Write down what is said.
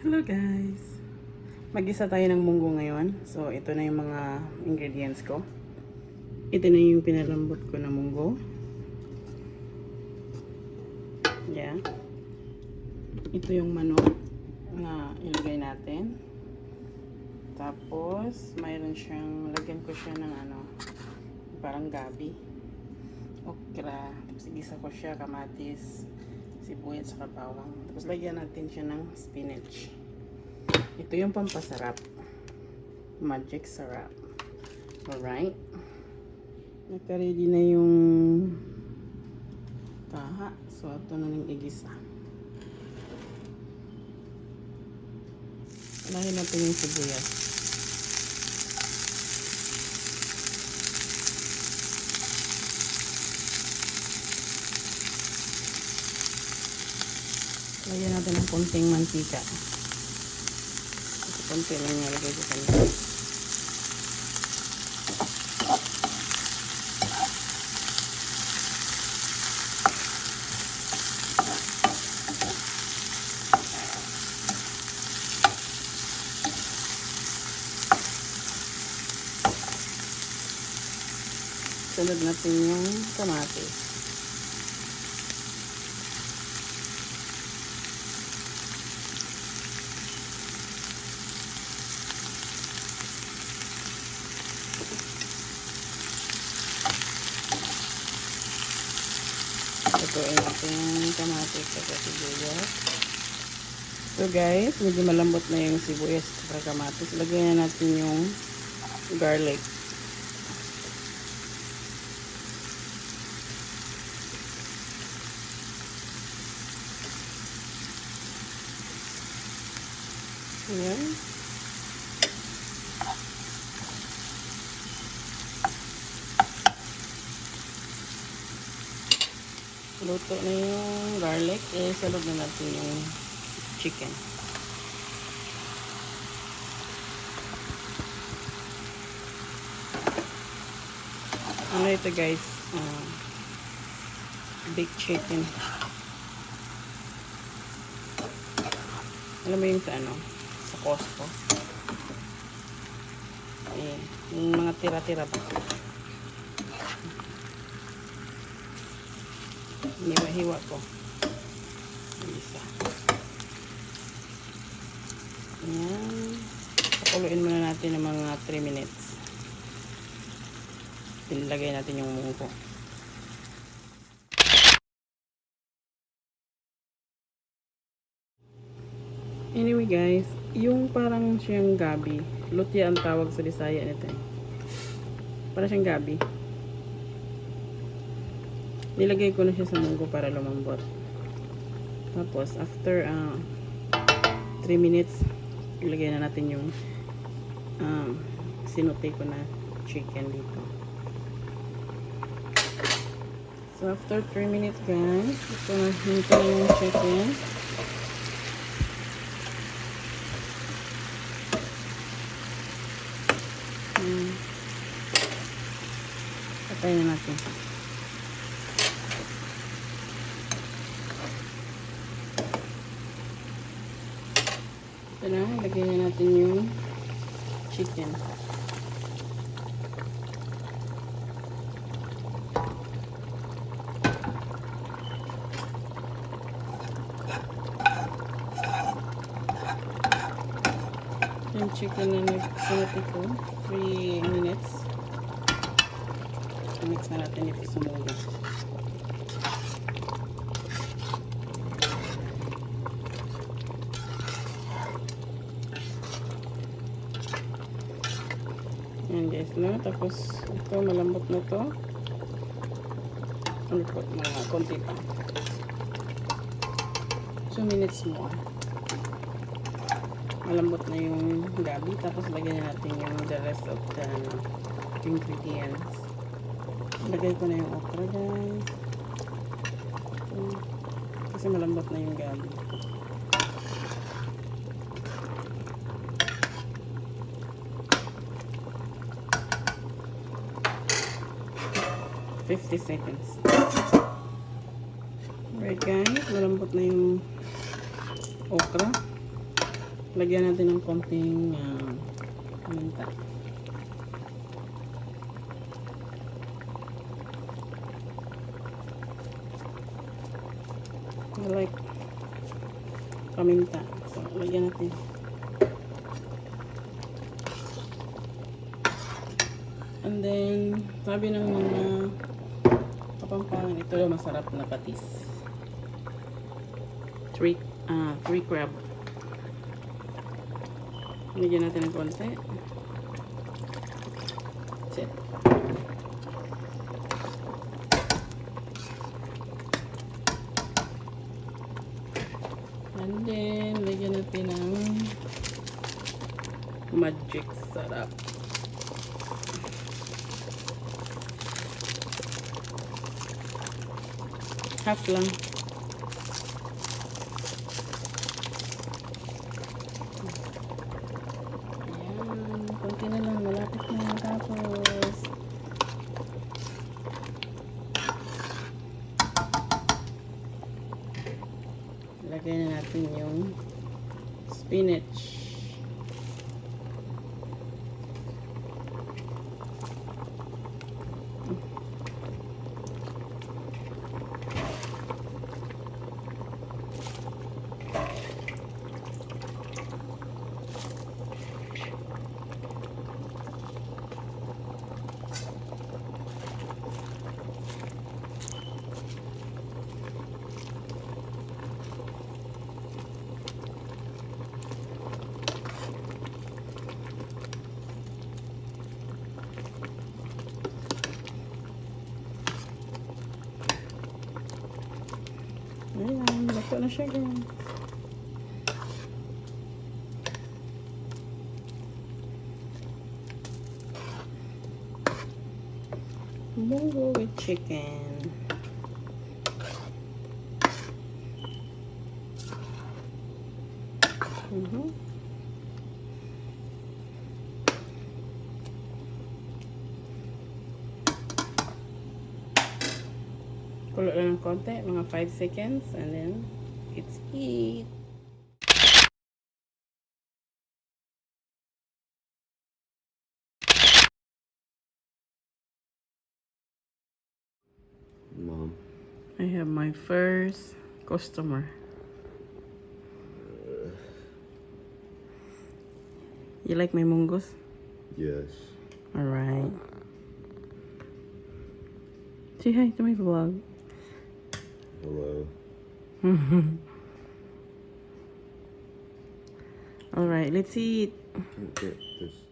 Hello guys! Mag-isa tayo ng munggo ngayon. So, ito na yung mga ingredients ko. Ito na yung pinalambot ko na munggo. Yeah. Ito yung manok na ilagay natin. Tapos, mayroon siyang, lagyan ko siya ng parang gabi. Okra. Tapos, igisa ko siya, kamatis, sibuyas sa bawang. Tapos lagyan natin siya ng spinach. Ito yung pampasarap. Magic sarap. Alright. Nagka-ready na yung taha. So, ito na yung igisa. Alahin natin yung sibuyas. Lagyan natin ng konting mantika. Konti lang nilagay ko sa nila. Sunod natin yung kamatis. Lutuin natin yung kamatis at sibuyas. So guys, medyo malambot na yung sibuyas at kamatis. Lagyan na natin yung garlic. Ayan. Luto na yung garlic, salog na natin yung chicken. Ano ito guys? Baked chicken. Alam mo yung sa Costco. Yung mga tira-tira ba? Hiwa-hiwa ko. Isa. Ayan. Pakuluin muna natin ng mga 3 minutes. Pinilagay natin yung munggo. Anyway guys, yung parang siyang gabi. Lutya ang tawag sa Bisaya nito. Parang siyang gabi. Nilagay ko na siya sa munggo para lumambot. Tapos, after 3 minutes, ilagay na natin yung sinote ko na chicken dito. So, after 3 minutes guys, ito na yung chicken. Patayin na natin. Ito na, lagyan na natin yung chicken. Yung chicken na nagsunod ito, 3 minutes. Mix na natin ito sa munggo. Ayan guys, no? Tapos ito malambot na to. Ano po, mga konti pa. 2 minutes more. Malambot na yung gabi. Tapos lagyan na natin yung the rest of the ingredients. Lagay ko na yung okra guys. Kasi malambot na yung gabi. $50 seconds. Alright guys, malambot na yung okra. Lagyan natin ng konting paminta. I like paminta. So, lagyan natin. And then, sabi ng mga Kapampangan, ito lang masarap na patis. Three crab. Lagyan natin ng konti. That's it. And then, lagyan natin ng magic sarap. Half lang. Ayan. Kunti na lang. Malapit na matapos. Lagay na natin yung spinach. Ayan, luto na siya guys. Munggo with chicken. Kulo lang ng konti, mga 5 seconds, and then it's eat. Mom. I have my first customer. You like my munggos? Yes. Alright. Say hi to my vlog. Hello. Alright, let's eat. Get this.